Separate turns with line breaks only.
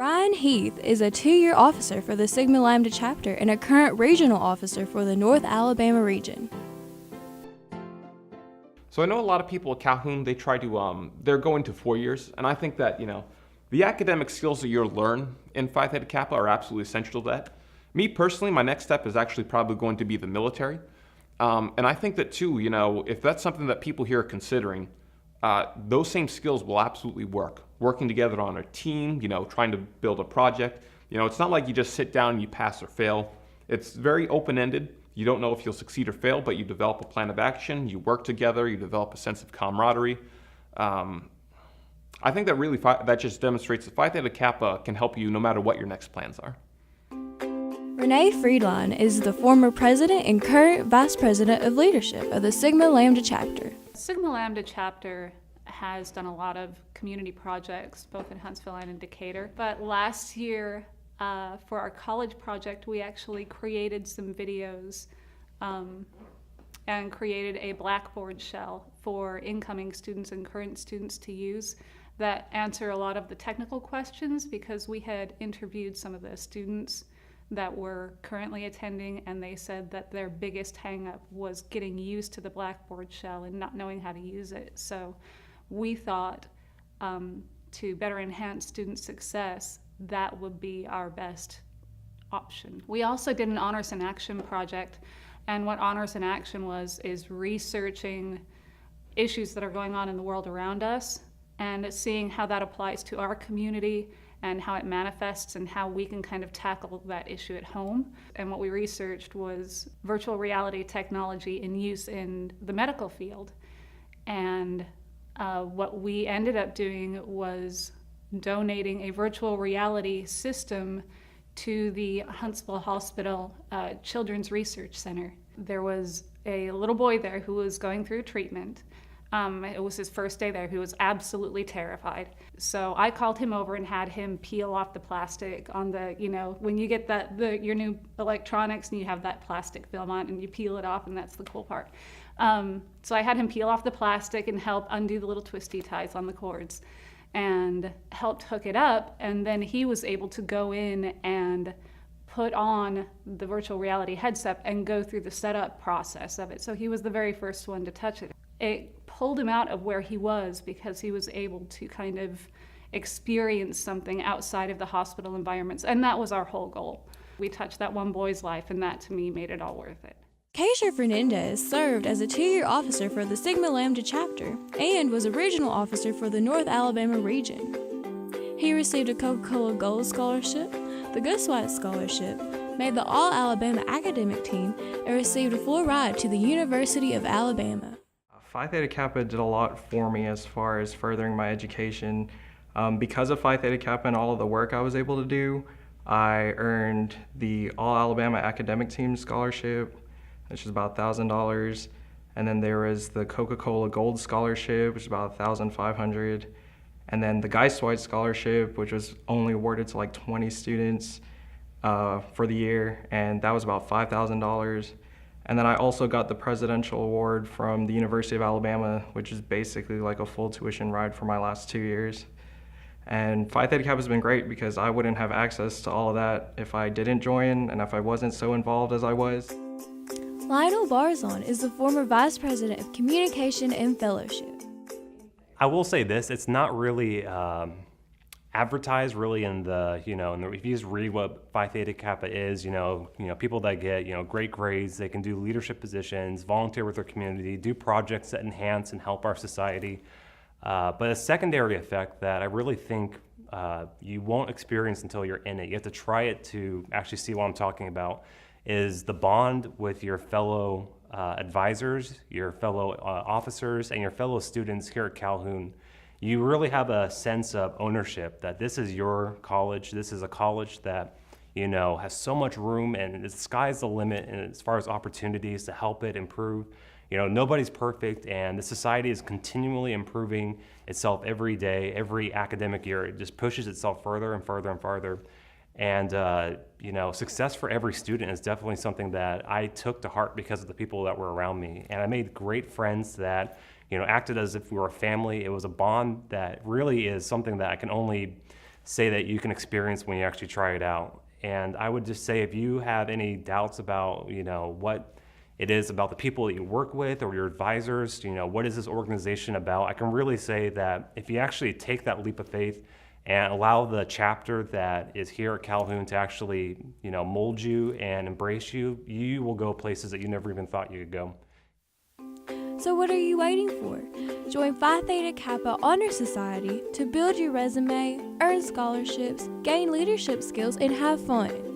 Ryan Heath is a 2-year officer for the Sigma Lambda chapter and a current regional officer for the North Alabama region.
So I know a lot of people at Calhoun, they try to, they're going to 4 years, and I think that, the academic skills that you'll learn in Phi Theta Kappa are absolutely essential to that. Me personally, my next step is actually probably going to be the military. And I think that too, if that's something that people here are considering, those same skills will absolutely work. Working together on a team, trying to build a project. It's not like you just sit down and you pass or fail. It's very open-ended. You don't know if you'll succeed or fail, but you develop a plan of action, you work together, you develop a sense of camaraderie. I think that really that just demonstrates that Phi Theta Kappa can help you no matter what your next plans are.
Renee Friedline is the former president and current vice president of leadership of the Sigma Lambda chapter.
Sigma Lambda chapter has done a lot of community projects both in Huntsville and in Decatur. But last year, for our college project, we actually created some videos and created a Blackboard shell for incoming students and current students to use that answer a lot of the technical questions, because we had interviewed some of the students that were currently attending, and they said that their biggest hang-up was getting used to the Blackboard shell and not knowing how to use it. So we thought to better enhance student success, that would be our best option. We also did an Honors in Action project, and what Honors in Action is researching issues that are going on in the world around us and seeing how that applies to our community and how it manifests and how we can kind of tackle that issue at home. And what we researched was virtual reality technology in use in the medical field. And what we ended up doing was donating a virtual reality system to the Huntsville Hospital Children's Research Center. There was a little boy there who was going through treatment. It was his first day there. He was absolutely terrified. So I called him over and had him peel off the plastic on the, when you get your new electronics and you have that plastic film on and you peel it off, and that's the cool part. So I had him peel off the plastic and help undo the little twisty ties on the cords and helped hook it up. And then he was able to go in and put on the virtual reality headset and go through the setup process of it. So he was the very first one to touch it. It pulled him out of where he was because he was able to kind of experience something outside of the hospital environments. And that was our whole goal. We touched that one boy's life, and that to me made it all worth it.
Keisha Fernandez served as a 2-year officer for the Sigma Lambda chapter and was a regional officer for the North Alabama region. He received a Coca-Cola Gold Scholarship, the Good Swipe Scholarship, made the All-Alabama academic team, and received a full ride to the University of Alabama.
Phi Theta Kappa did a lot for me as far as furthering my education. Because of Phi Theta Kappa and all of the work I was able to do, I earned the All-Alabama Academic Team Scholarship, which is about $1,000. And then there was the Coca-Cola Gold Scholarship, which is about $1,500. And then the Geistweit Scholarship, which was only awarded to like 20 students for the year, and that was about $5,000. And then I also got the Presidential Award from the University of Alabama, which is basically like a full tuition ride for my last 2 years. And Phi Theta Kappa has been great because I wouldn't have access to all of that if I didn't join and if I wasn't so involved as I was.
Lionel Barzon is the former Vice President of Communication and Fellowship.
I will say this, it's not really advertised really in the, if you just read what Phi Theta Kappa is, people that get, great grades, they can do leadership positions, volunteer with their community, do projects that enhance and help our society. But a secondary effect that I really think you won't experience until you're in it, you have to try it to actually see what I'm talking about, is the bond with your fellow advisors, your fellow officers, and your fellow students here at Calhoun. You really have a sense of ownership that this is your college. This is a college that, has so much room, and the sky's the limit and as far as opportunities to help it improve. Nobody's perfect, and the society is continually improving itself every day, every academic year. It just pushes itself further and further and farther. And, success for every student is definitely something that I took to heart because of the people that were around me. And I made great friends that, acted as if we were a family. It was a bond that really is something that I can only say that you can experience when you actually try it out. And I would just say, if you have any doubts about, what it is about the people that you work with or your advisors, what is this organization about? I can really say that if you actually take that leap of faith and allow the chapter that is here at Calhoun to actually, mold you and embrace you, you will go places that you never even thought you could go.
So what are you waiting for? Join Phi Theta Kappa Honor Society to build your resume, earn scholarships, gain leadership skills, and have fun.